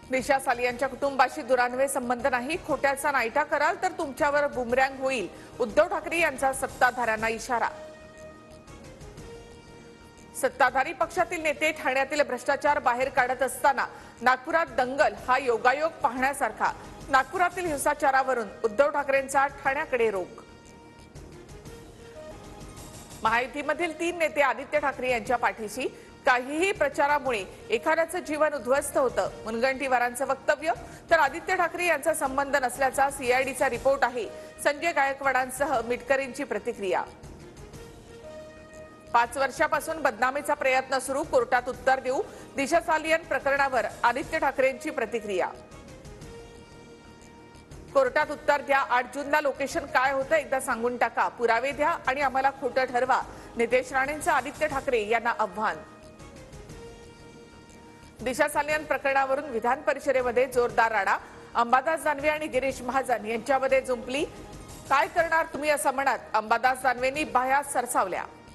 दिशा साली यांच्या कुटुंबाशी दुरान्वये संबंध नाही, खोट्याचा नायटा कराल तर तुमच्यावर बुमरँग होईल, उद्धव ठाकरे यांचा सत्ताधाऱ्यांना इशारा। सत्ताधारी पक्षातील नेते ठाण्यातील भ्रष्टाचार बाहेर काढत असताना नागपुरात दंगल हा योगायोग पाहण्यासारखा। नागपुरातील हिंसाचारावरून उद्धव ठाकरेंचा ठाण्याकडे रोख। महायुतीमधील 3 नेते आदित्य ठाकरे यांच्या पाठीशी, काहीही प्रचारामुळे एखाद्याचं जीवन उद्ध्वस्त होतं, मुनगंटीवारांचं वक्तव्य। तर आदित्य ठाकरे यांचा संबंध नसल्याचा सीआयडीचा रिपोर्ट आहे। संजय गायकवाडांसह मिटकरींची प्रतिक्रिया। 5 वर्षापासून बदनामीचा प्रयत्न सुरू, कोर्टात उत्तर देऊ। दिशा सालियन प्रकरणावर आदित्य ठाकरेंची प्रतिक्रिया। कोर्टात उत्तर द्या, 8 जूनला लोकेशन काय होतं एकदा सांगून टाका, पुरावे द्या आणि आम्हाला खोटं ठरवा, नितेश राणेंचं आदित्य ठाकरे यांना आव्हान। दिशा सालियन प्रकरणावरून विधान परिषदेमध्ये जोरदार राडा। अंबादास दानवे आणि गिरीश महाजन यांच्यामध्ये जुंपली। काय करणार तुम्ही असं म्हणत अंबादास दानवेंनी बाह्या सरसावल्या।